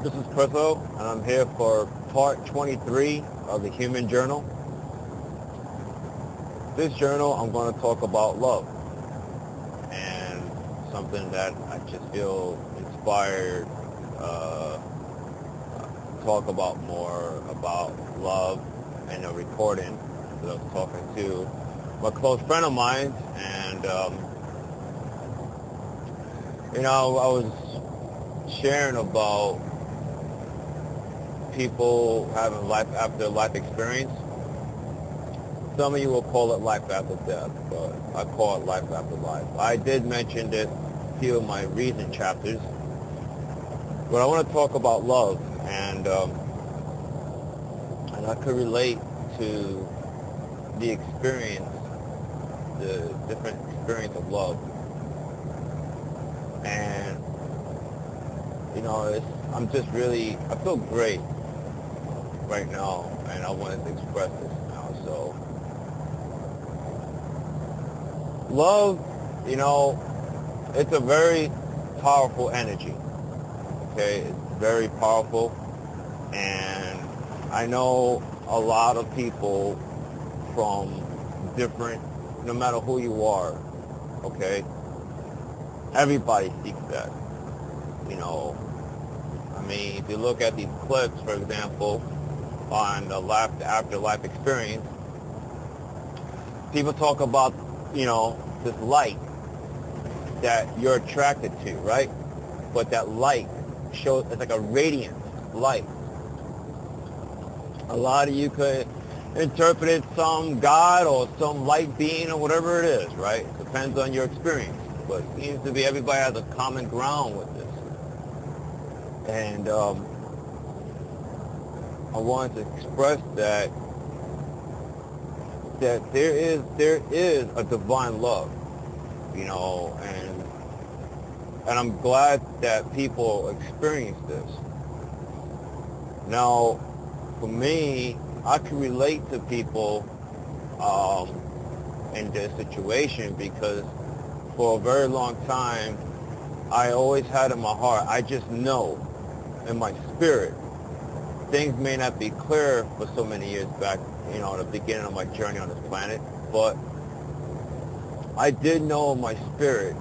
This is Chriso, and I'm here for part 23 of the Human Journal. This journal, I'm going to talk about love, and something that I just feel inspired to talk about more about love in a recording that I was talking to my close friend of mine, and I was sharing about people having life after life experience. Some of you will call it life after death, but I call it life after life. I did mention this in a few of my recent chapters, but I want to talk about love, and I could relate to the experience, the different experience of love, and I'm just really, I feel great right now, and I wanted to express this now. So, love, it's a very powerful energy. Okay, it's very powerful, and I know a lot of people from different, no matter who you are. Okay, everybody seeks that. If you look at these clips, for example, on the afterlife experience, people talk about, this light that you're attracted to, right? But that light shows, it's like a radiant light. A lot of you could interpret it some God or some light being or whatever it is, right? It depends on your experience. But it seems to be everybody has a common ground with this. And I wanted to express that there is a divine love, and I'm glad that people experience this. Now, for me, I can relate to people in this situation because for a very long time, I always had in my heart, I just know in my spirit, things may not be clear for so many years back, the beginning of my journey on this planet, but I did know in my spirit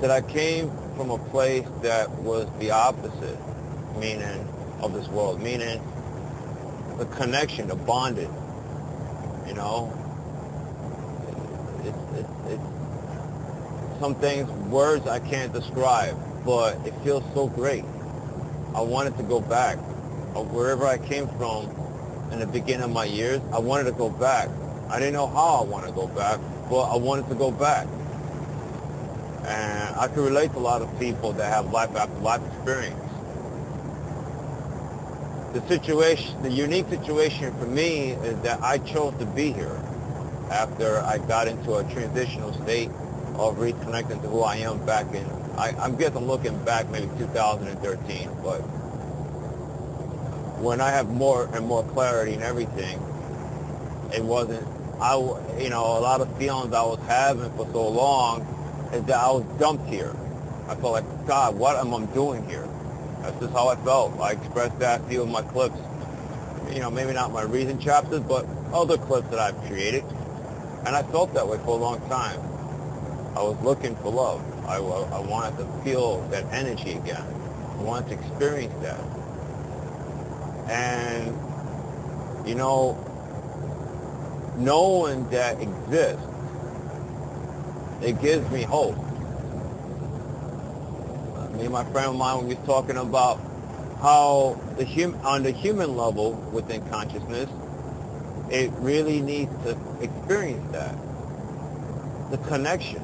that I came from a place that was the opposite, meaning of this world, meaning the connection, the bonding, it's some things, words I can't describe, but it feels so great. I wanted to go back. Wherever I came from in the beginning of my years, I wanted to go back. I didn't know how I wanted to go back, but I wanted to go back. And I can relate to a lot of people that have life after life experience. The unique situation for me is that I chose to be here after I got into a transitional state of reconnecting to who I am back in, I'm guessing looking back maybe 2013, but when I have more and more clarity and everything, it wasn't, a lot of feelings I was having for so long is that I was dumped here. I felt like, God, what am I doing here? That's just how I felt. I expressed that in a few of my clips, maybe not my recent chapters, but other clips that I've created. And I felt that way for a long time. I was looking for love. I wanted to feel that energy again. I wanted to experience that. And, knowing that exists, it gives me hope. Me and my friend of mine, we was talking about how on the human level within consciousness, it really needs to experience that. The connection.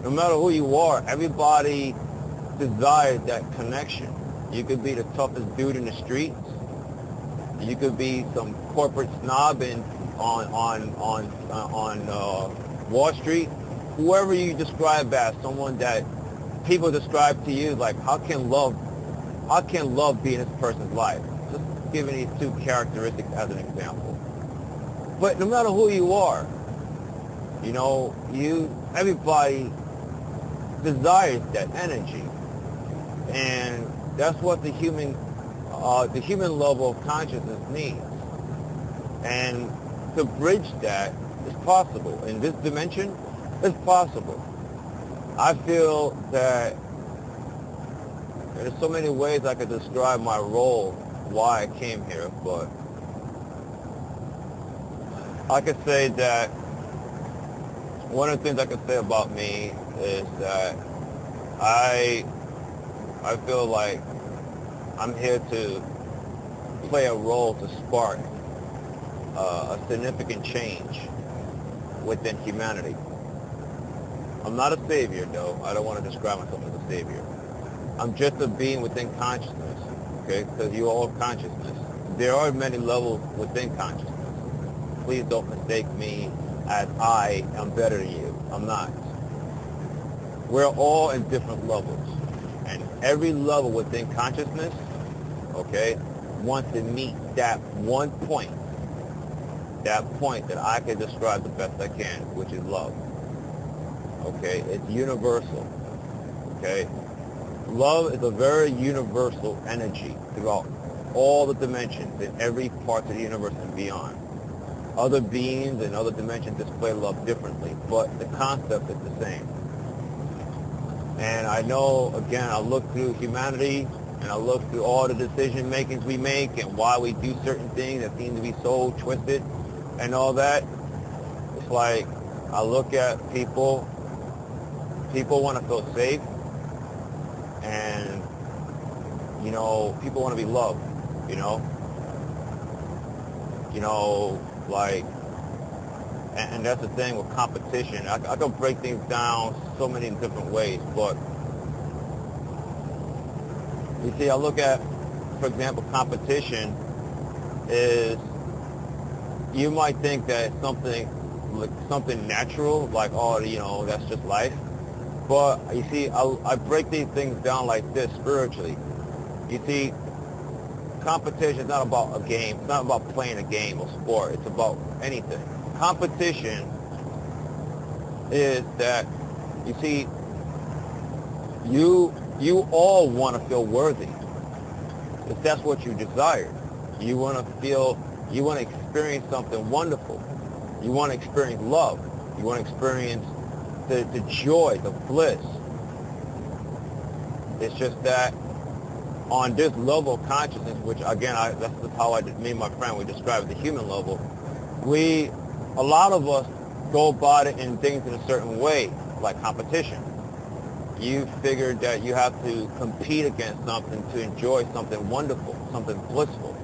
No matter who you are, everybody desires that connection. You could be the toughest dude in the streets. You could be some corporate snob on Wall Street. Whoever you describe as someone that people describe to you, like how can love be in this person's life? Just giving these two characteristics as an example. But no matter who you are, everybody desires that energy. And that's what the human level of consciousness needs. And to bridge that is possible. In this dimension, it's possible. I feel that there's so many ways I could describe my role, why I came here, but I could say that one of the things I could say about me is that I feel like I'm here to play a role to spark a significant change within humanity. I'm not a savior, though. I don't want to describe myself as a savior. I'm just a being within consciousness, okay? Because you all have consciousness. There are many levels within consciousness. Please don't mistake me as I am better than you. I'm not. We're all in different levels. And every level within consciousness, okay, wants to meet that one point, that I can describe the best I can, which is love. Okay, it's universal. Okay, love is a very universal energy throughout all the dimensions in every part of the universe and beyond. Other beings and other dimensions display love differently, but the concept is the same. And I know, again, I look through humanity and I look through all the decision makings we make and why we do certain things that seem to be so twisted and all that. It's like I look at people want to feel safe, and, you know, people want to be loved, you know, like, and that's the thing with competition. I can break things down so many different ways, but you see, I look at, for example, competition is, you might think that it's something natural, like, oh, you know, that's just life. But you see, I break these things down like this spiritually. You see, competition is not about a game. It's not about playing a game or sport. It's about anything. Competition is that, you see, you all want to feel worthy. If that's what you desire. You want to experience something wonderful. You want to experience love. You want to experience the joy, the bliss. It's just that on this level of consciousness, which again, that's how me and my friend, we describe the human level, a lot of us go about it in things in a certain way, like competition. You figured that you have to compete against something to enjoy something wonderful, something blissful.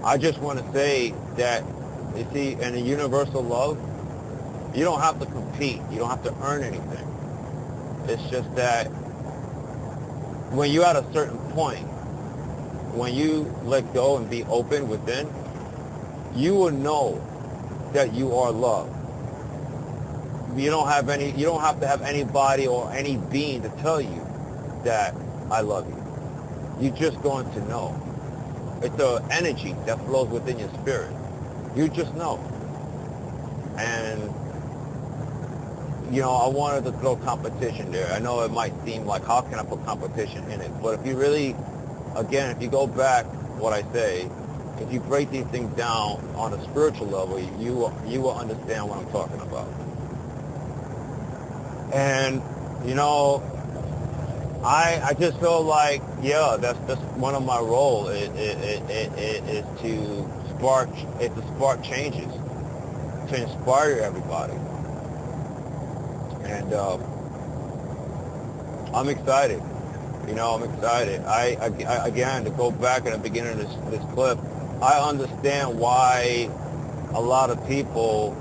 I just want to say that, you see, in a universal love, you don't have to compete. You don't have to earn anything. It's just that when you're at a certain point, when you let go and be open within, you will know that you are loved. You don't have to have anybody or any being to tell you that I love you. You're just going to know. It's an energy that flows within your spirit. You just know. And, you know, I wanted to throw competition there. I know it might seem like, how can I put competition in it? But if you really, again, if you go back, what I say, if you break these things down on a spiritual level, you will understand what I'm talking about. And, you know, I just feel like, yeah, that's one of my roles is to spark changes, to inspire everybody. And I'm excited. You know, I'm excited. I again, to go back at the beginning of this clip, I understand why a lot of people,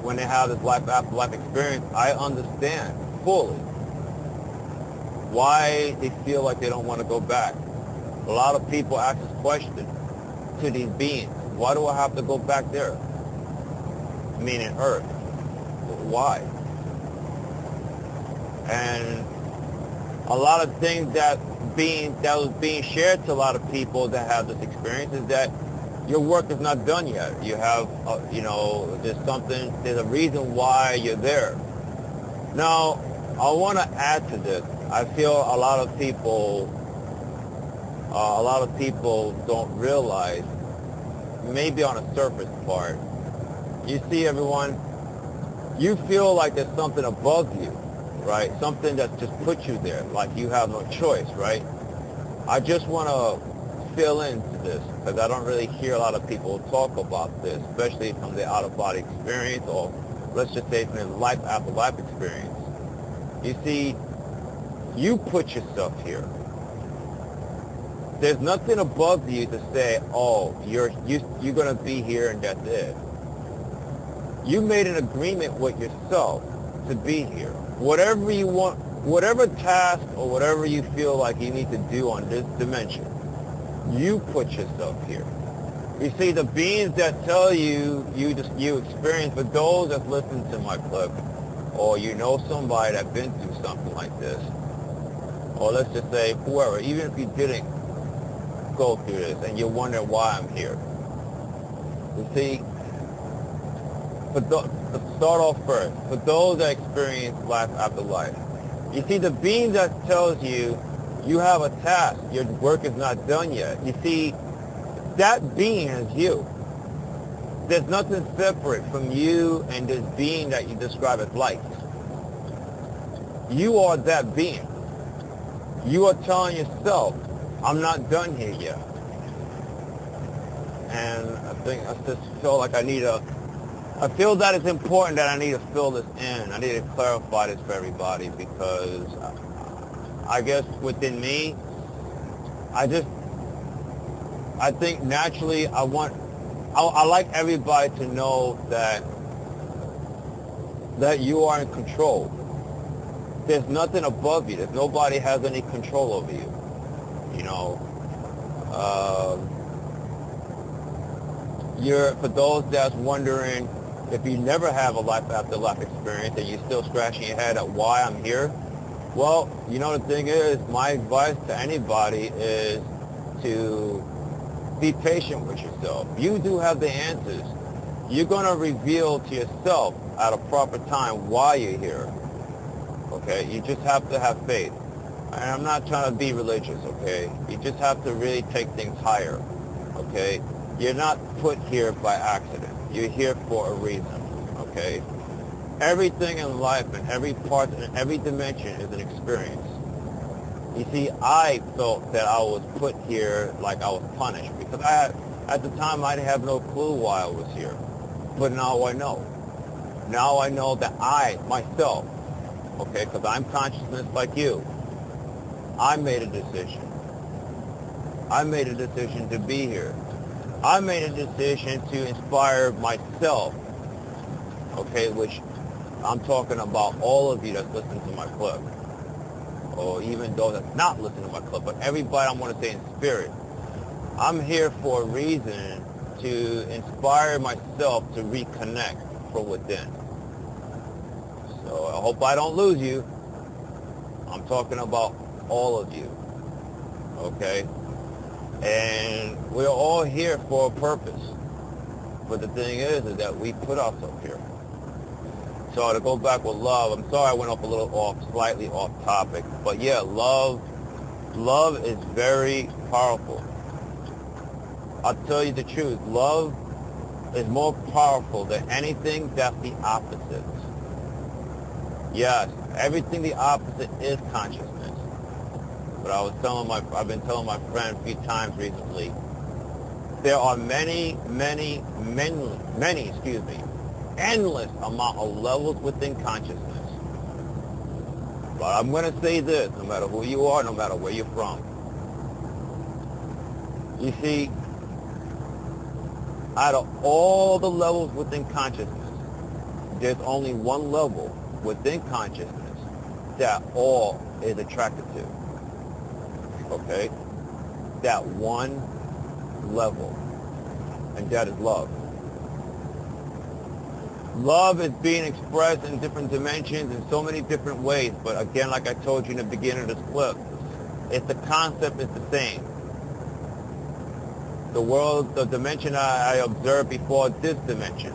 when they have this life after life experience, I understand fully why they feel like they don't want to go back. A lot of people ask this question to these beings: why do I have to go back there? Meaning Earth. Why? And a lot of things that was being shared to a lot of people that have this experience is that your work is not done yet. You have, you know, there's a reason why you're there. Now, I want to add to this. I feel a lot of people don't realize, maybe on a surface part, you see everyone, you feel like there's something above you, right? Something that just put you there, like you have no choice, right? I just want to fill into this because I don't really hear a lot of people talk about this, especially from the out-of-body experience, or let's just say from the life after life experience. You see, you put yourself here. There's nothing above you to say, oh, you're going to be here and that's it. You made an agreement with yourself to be here. Whatever you want, whatever task or whatever you feel like you need to do on this dimension, you put yourself here. You see, the beings that tell you experience, for those that listen to my clip, or you know somebody that's been through something like this, or let's just say whoever, even if you didn't go through this and you're wondering why I'm here. You see, to start off first, for those that experience life after life, you see, the being that tells you you have a task, your work is not done yet. You see, that being is you. There's nothing separate from you and this being that you describe as light. You are that being. You are telling yourself, I'm not done here yet. And I just feel like I feel that it's important that I need to fill this in. I need to clarify this for everybody because I guess within me, I think naturally I like everybody to know that you are in control. There's nothing above you. There's nobody has any control over you. You know, for those that's wondering, if you never have a life after life experience and you're still scratching your head at why I'm here, well, you know, the thing is, my advice to anybody is to be patient with yourself. You do have the answers. You're going to reveal to yourself at a proper time why you're here. Okay? You just have to have faith. And I'm not trying to be religious, okay? You just have to really take things higher, okay? You're not put here by accident. You're here for a reason, okay? Everything in life and every part and every dimension is an experience. You see, I felt that I was put here like I was punished because at the time I didn't have no clue why I was here. But now I know. Now I know that I, myself, okay, because I'm consciousness like you, I made a decision. I made a decision to be here. I made a decision to inspire myself, okay, which I'm talking about all of you that's listening to my clip, or even those that's not listening to my clip, but everybody I want to say in spirit. I'm here for a reason to inspire myself to reconnect from within. So I hope I don't lose you. I'm talking about all of you, okay? And we're all here for a purpose. But the thing is that we put ourselves here. So to go back with love, I'm sorry I went off a little slightly off topic. But yeah, love is very powerful. I'll tell you the truth. Love is more powerful than anything that's the opposite. Yes, everything the opposite is consciousness. But I've been telling my friend a few times recently, there are many, endless amount of levels within consciousness. But I'm going to say this, no matter who you are, no matter where you're from. You see, out of all the levels within consciousness, there's only one level within consciousness that all is attracted to. Okay? That one level. And that is love. Love is being expressed in different dimensions in so many different ways. But again, like I told you in the beginning of this clip, the concept is the same. The world, the dimension I observed before this dimension,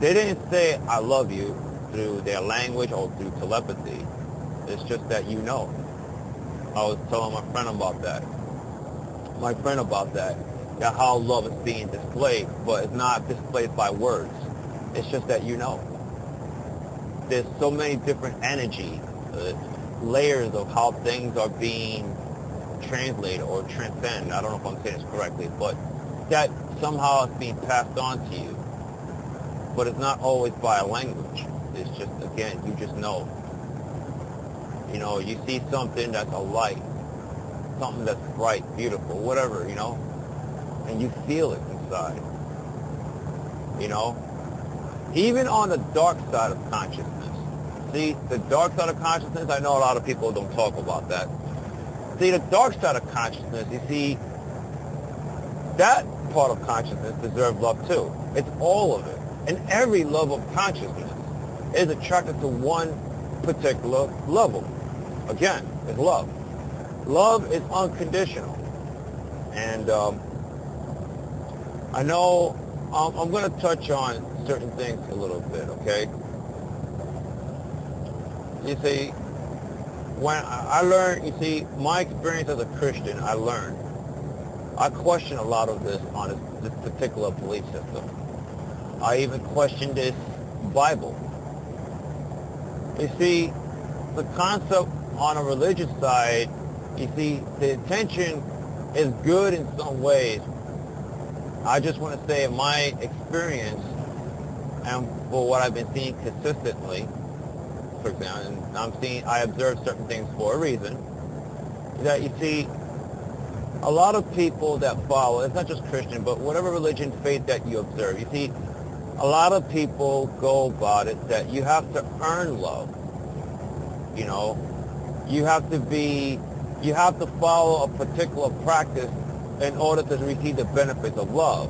they didn't say I love you through their language or through telepathy. It's just that you know. I was telling my friend about that. That how love is being displayed, but it's not displayed by words. It's just that you know. There's so many different energy layers of how things are being translated or transcend. I don't know if I'm saying this correctly, but that somehow it's being passed on to you. But it's not always by a language. It's just, again, you just know. You know, you see something that's a light, something that's bright, beautiful, whatever, you know, and you feel it inside. You know, even on the dark side of consciousness. See, the dark side of consciousness, I know a lot of people don't talk about that. See, the dark side of consciousness, you see, that part of consciousness deserves love too. It's all of it. And every level of consciousness is attracted to one particular level. Again, it's love. Love is unconditional. And I know I'm going to touch on certain things a little bit, okay? You see, when I learned, you see, my experience as a Christian, I question a lot of this on this particular belief system. I even question this Bible. You see, the concept on a religious side, you see, the intention is good in some ways. I just want to say in my experience and for what I've been seeing consistently, for example, and I observe certain things for a reason, that you see, a lot of people that follow, it's not just Christian, but whatever religion, faith that you observe, you see, a lot of people go about it that you have to earn love. You know, you have to follow a particular practice in order to receive the benefits of love.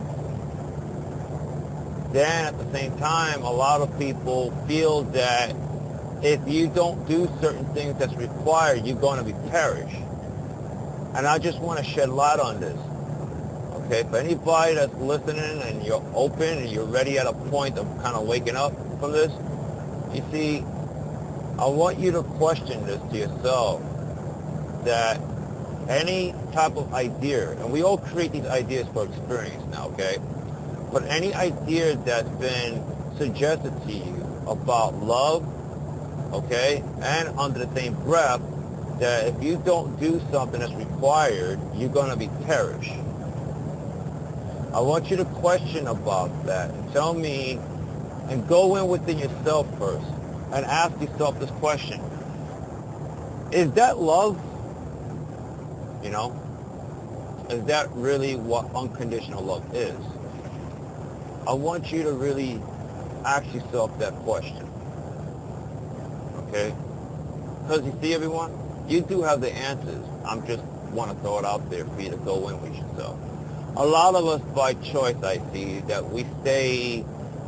Then at the same time, a lot of people feel that if you don't do certain things that's required, you're going to be perished. And I just want to shed light on this. Okay, for anybody that's listening and you're open and you're ready at a point of kind of waking up from this, you see, I want you to question this to yourself, that any type of idea, and we all create these ideas for experience now, okay? But any idea that's been suggested to you about love, okay, and under the same breath, that if you don't do something that's required, you're going to be perished. I want you to question about that and tell me, and go in within yourself first and ask yourself this question. Is that love? You know? Is that really what unconditional love is? I want you to really ask yourself that question. Okay? Because you see, everyone, you do have the answers. I just want to throw it out there for you to go in with yourself. A lot of us, by choice, I see, that we stay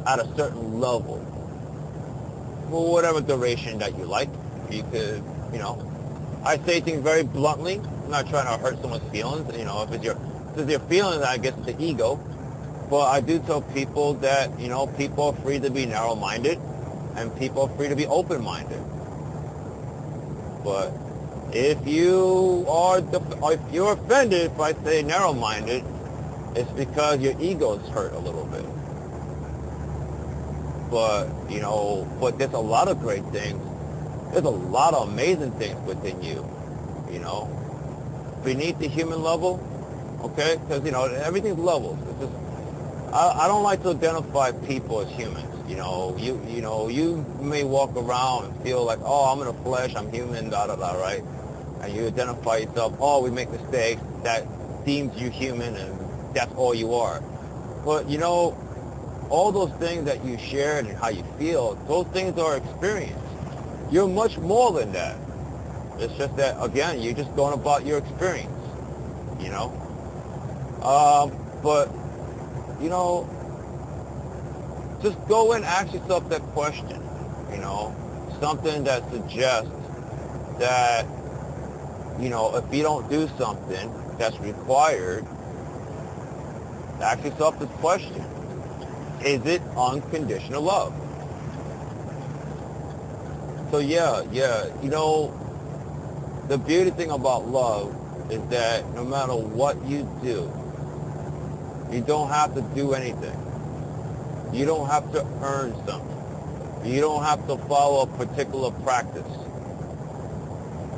at a certain level for whatever duration that you like. You could, you know, I say things very bluntly. I'm not trying to hurt someone's feelings. You know, if it's your feelings, I guess it's the ego. But I do tell people that, you know, people are free to be narrow-minded and people are free to be open-minded. But if you're offended if I say narrow-minded, it's because your ego is hurt a little bit. But, you know, but there's a lot of great things. There's a lot of amazing things within you, you know. Beneath the human level, okay? Because, you know, everything's levels. It's just, I don't like to identify people as humans. You know, you may walk around and feel like, oh, I'm in the flesh, I'm human, da-da-da, right? And you identify yourself, oh, we make mistakes, that deems you human, and that's all you are. But, you know, all those things that you shared and how you feel, those things are experience. You're much more than that. It's just that, again, you're just going about your experience, you know? But, you know, just go and ask yourself that question, you know? Something that suggests that, you know, if you don't do something that's required, ask yourself this question. Is it unconditional love? So yeah, the beauty thing about love is that no matter what you do, you don't have to do anything. You don't have to earn something. You don't have to follow a particular practice.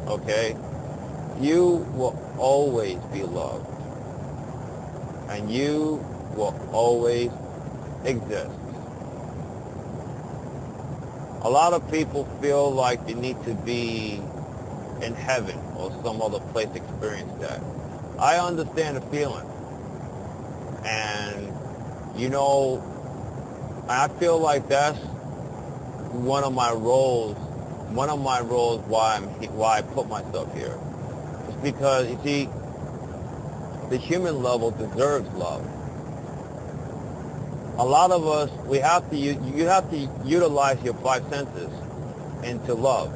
Okay? You will always be loved. And you will always exist. A lot of people feel like they need to be in heaven or some other place to experience that. I understand the feeling. And, I feel like that's one of my roles why I put myself here. It's because, you see, the human level deserves love. A lot of us, you have to utilize your five senses into love.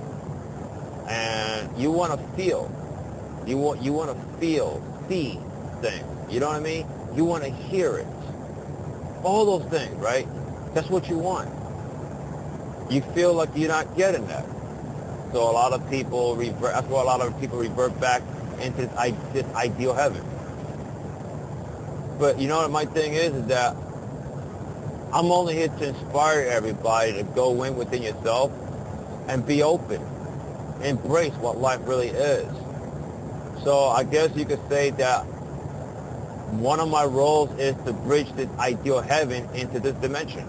And you want to feel. You want to feel, see things. You know what I mean? You want to hear it. All those things, right? That's what you want. You feel like you're not getting that. So a lot of people that's why a lot of people revert back into this ideal heaven. But you know what my thing is that I'm only here to inspire everybody to go in within yourself and be open. Embrace what life really is. So I guess you could say that one of my roles is to bridge this ideal heaven into this dimension.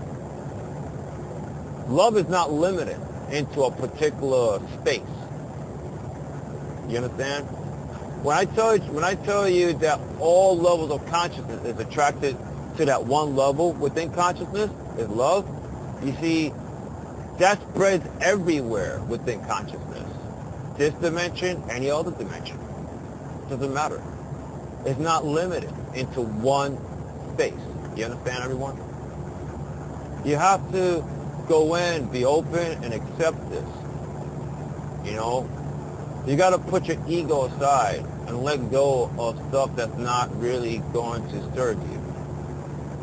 Love is not limited into a particular space. You understand? When I tell you that all levels of consciousness is attracted to that one level within consciousness, is love, you see, that spreads everywhere within consciousness. This dimension, any other dimension. Doesn't matter. It's not limited into one space. You understand, everyone? You have to go in, be open, and accept this. You got to put your ego aside and let go of stuff that's not really going to serve you.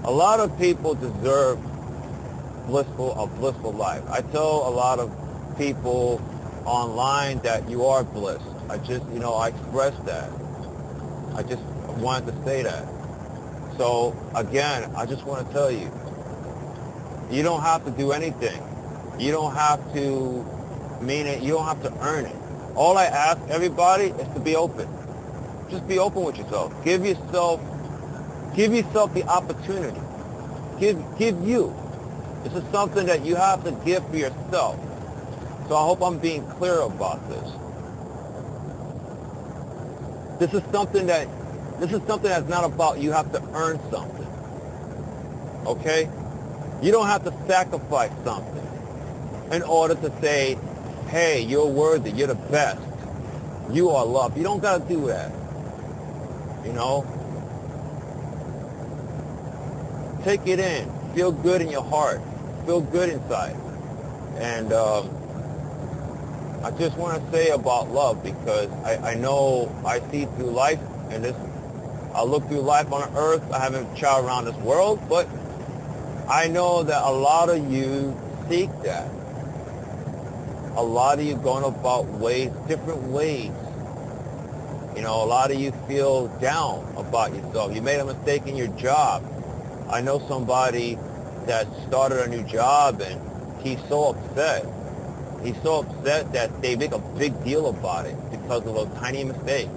A lot of people deserve a blissful life. I tell a lot of people online that you are blessed. I express that. I just wanted to say that. So again, I just want to tell you, you don't have to do anything. You don't have to mean it. You don't have to earn it. All I ask everybody is to be open. Just be open with yourself. Give yourself the opportunity. Give you. This is something that you have to give for yourself. So I hope I'm being clear about this. This is something that's not about you have to earn something. Okay? You don't have to sacrifice something in order to say, hey, you're worthy, you're the best, you are loved. You don't got to do that. Take it in. Feel good in your heart. Feel good inside. And I just want to say about love, because I know I see through life, and I look through life on earth. I haven't traveled around this world, but I know that a lot of you seek that. A lot of you going about different ways. A lot of you feel down about yourself. You made a mistake in your job. I know somebody that started a new job, and he's so upset. He's so upset that they make a big deal about it because of a tiny mistake.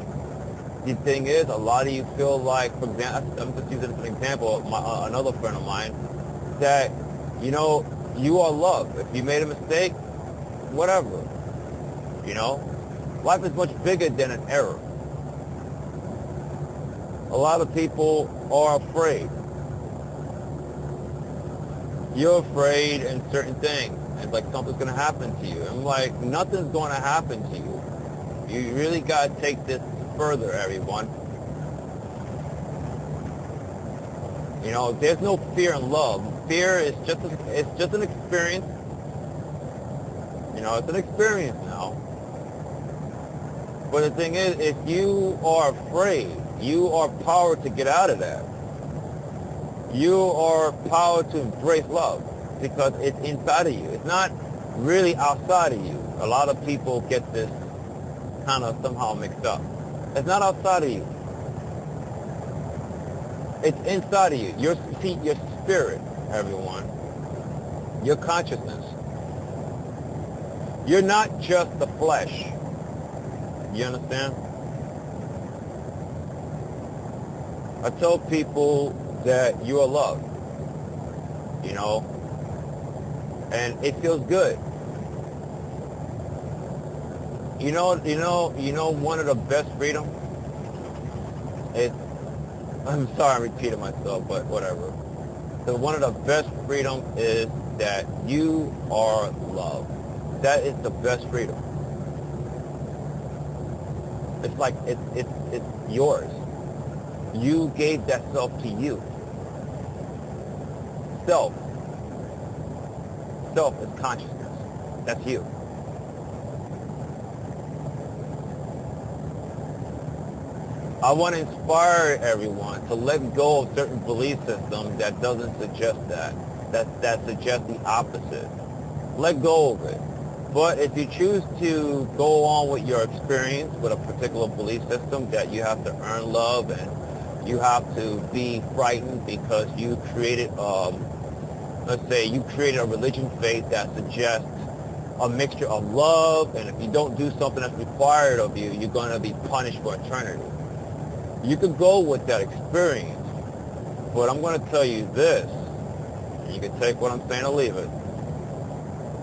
The thing is, a lot of you feel like, for example, I'm just using an example of another friend of mine, that, you are loved. If you made a mistake, whatever. Life is much bigger than an error. A lot of people are afraid. You're afraid in certain things. It's like something's going to happen to you. I'm like, nothing's going to happen to you. You really got to take this further, everyone. There's no fear in love. Fear is just an experience. It's an experience now. But the thing is, if you are afraid, you are empowered to get out of that. You are empowered to embrace love because it's inside of you. It's not really outside of you. A lot of people get this kind of somehow mixed up. It's not outside of you. It's inside of you. Your spirit, everyone. Your consciousness. You're not just the flesh. You understand? I tell people that you are loved, you know, and it feels good. You know, one of the best freedom is, I'm sorry I'm repeating myself, but whatever. So one of the best freedom is that you are loved. That is the best freedom. It's like, it's yours. You gave that self to you. Self. Self is consciousness. That's you. I want to inspire everyone to let go of certain belief systems that doesn't suggest that suggests the opposite. Let go of it. But if you choose to go on with your experience with a particular belief system that you have to earn love and you have to be frightened because you created, let's say you created a religion faith that suggests a mixture of love, and if you don't do something that's required of you, you're going to be punished for eternity. You could go with that experience, but I'm going to tell you this. You can take what I'm saying or leave it.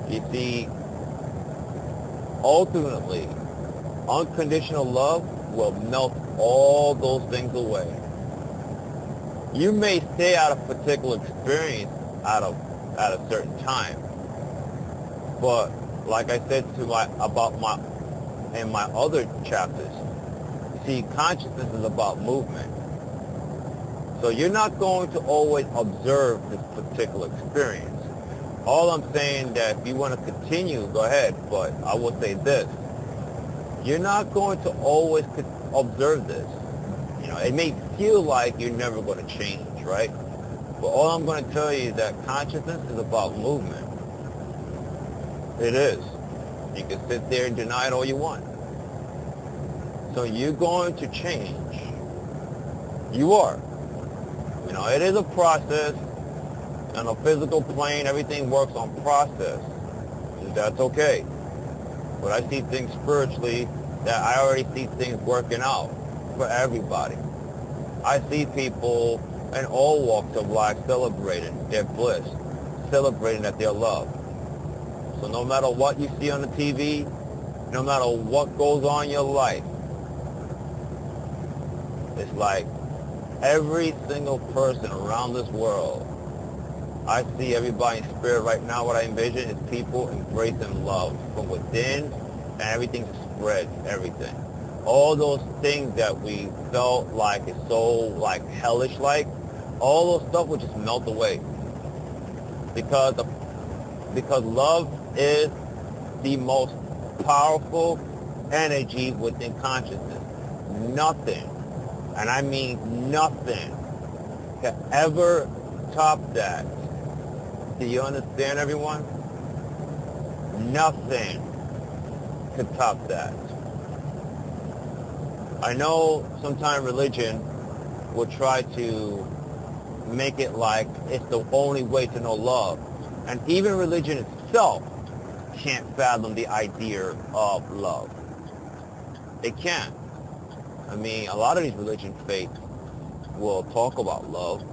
You see, ultimately, unconditional love will melt all those things away. You may stay out of a particular experience at a certain time, but like I said in my other chapters, see, consciousness is about movement. So you're not going to always observe this particular experience. All I'm saying that if you want to continue, go ahead, but I will say this. You're not going to always observe this. You know, it may feel like you're never going to change, right? But all I'm going to tell you is that consciousness is about movement. It is. You can sit there and deny it all you want. So you're going to change. You are. You know, it is a process. On a physical plane, everything works on process. And that's okay. But I see things spiritually that I already see things working out for everybody. I see people in all walks of life celebrating their bliss, celebrating that they're loved. So no matter what you see on the TV, no matter what goes on in your life, it's like every single person around this world, I see everybody in spirit right now. What I envision is people embracing love from within, and everything spreads, everything. All those things that we felt like is so like hellish-like, all those stuff will just melt away. Because love is the most powerful energy within consciousness. Nothing, and I mean nothing, can ever top that. Do you understand, everyone? Nothing can top that. I know sometimes religion will try to make it like it's the only way to know love. And even religion itself can't fathom the idea of love. It can't. I mean, a lot of these religion faiths will talk about love,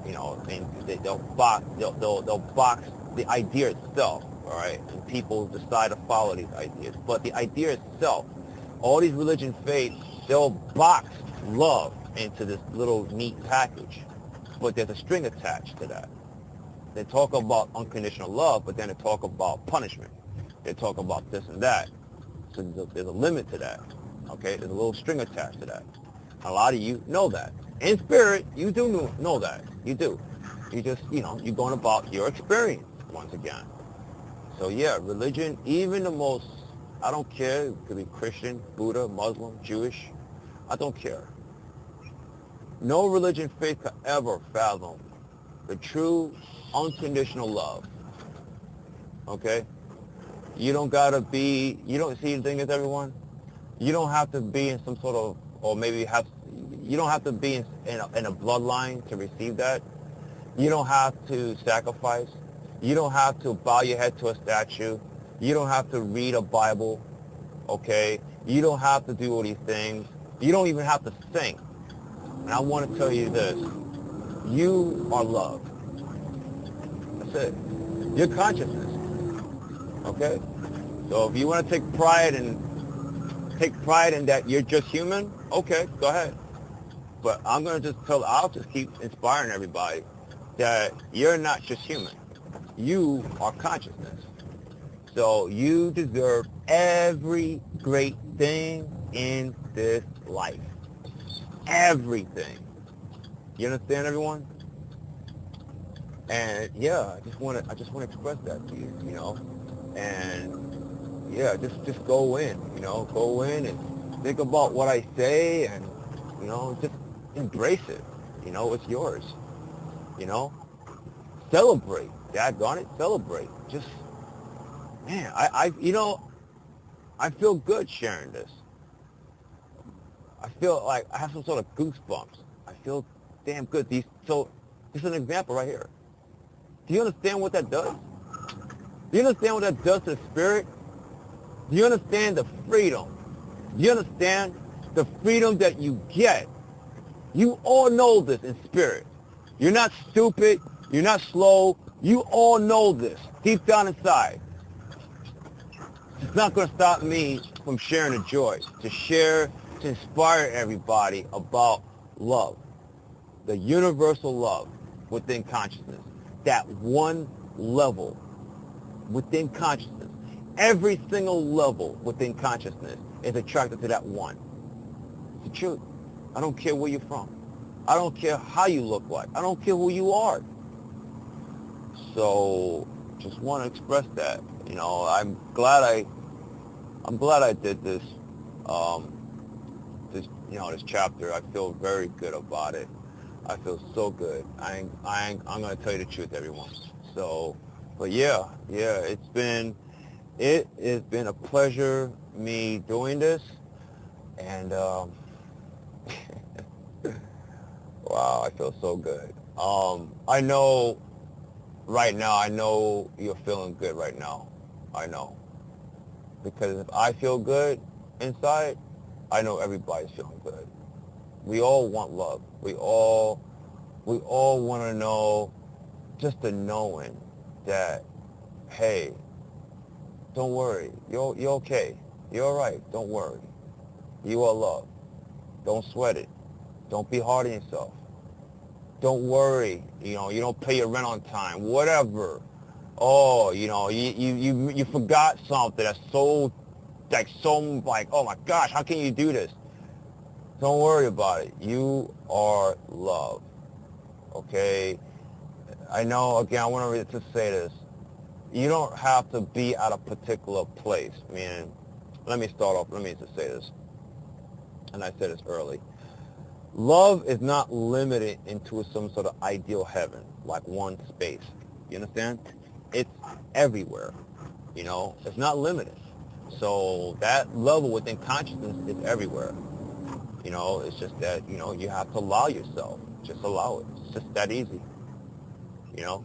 you know, and they'll box the idea itself, all right? And people decide to follow these ideas. But the idea itself, all these religion faiths, they'll box love into this little neat package. But there's a string attached to that. They talk about unconditional love, but then they talk about punishment. They talk about this and that. So there's a limit to that, okay? There's a little string attached to that. A lot of you know that. In spirit, you do know that. You do. You just, you know, you're going about your experience once again. So yeah, religion, even the most, I don't care, it could be Christian, Buddha, Muslim, Jewish, I don't care. No religion faith could ever fathom the true unconditional love. Okay? You don't gotta be, you don't see the thing is, everyone, you don't have to be in some sort of, or maybe have, you don't have to be in a bloodline to receive that. You don't have to sacrifice. You don't have to bow your head to a statue. You don't have to read a Bible, okay? You don't have to do all these things. You don't even have to think. And I want to tell you this. You are loved. That's it. Your consciousness, okay? So if you want to take pride in that you're just human, okay, go ahead. But I'm going to just I'll just keep inspiring everybody that you're not just human. You are consciousness. So you deserve every great thing in this life. Everything. You understand, everyone? And yeah, I just want to express that to you, you know. And yeah, just go in, you know, go in and think about what I say, and you know, just embrace it. You know, it's yours. You know, celebrate. Daggone it, celebrate. Just, man, you know, I feel good sharing this. I feel like I have some sort of goosebumps. I feel damn good. So this is an example right here. Do you understand what that does? Do you understand what that does to the spirit? Do you understand the freedom? Do you understand the freedom that you get? You all know this in spirit. You're not stupid. You're not slow. You all know this deep down inside. It's not going to stop me from sharing the joy, to inspire everybody about love, the universal love within consciousness, that one level within consciousness. Every single level within consciousness is attracted to that one. It's the truth. I don't care where you're from. I don't care how you look like. I don't care who you are. So just want to express that. You know, I'm glad I did this. This chapter. I feel very good about it. I feel so good. I'm gonna tell you the truth, everyone. So, but yeah, it has been a pleasure me doing this, and wow, I feel so good. I know right now. I know you're feeling good right now. I know, because if I feel good inside, I know everybody's feeling good. We all want love. We all want to know, just the knowing that, hey, don't worry, you're okay, you're all right, don't worry, you are loved. Don't sweat it. Don't be hard on yourself. Don't worry, you know, you don't pay your rent on time, whatever. Oh, you know, you forgot something that's so, oh my gosh, how can you do this? Don't worry about it. You are loved. Okay? I know, again, I want to say this. You don't have to be at a particular place. Meaning, let me just say this. And I said this early. Love is not limited into some sort of ideal heaven, like one space. You understand? It's everywhere. You know, it's not limited. So that level within consciousness is everywhere. You know, it's just that, you know, you have to allow yourself. Just allow it. It's just that easy. You know?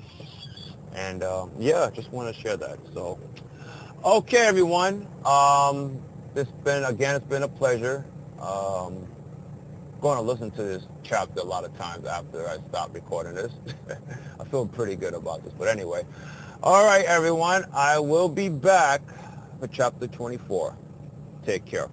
And, yeah, just want to share that. So, okay, everyone. It's been a pleasure. Going to listen to this chapter a lot of times after I stop recording this. I feel pretty good about this. But anyway. All right, everyone. I will be back for chapter 24. Take care.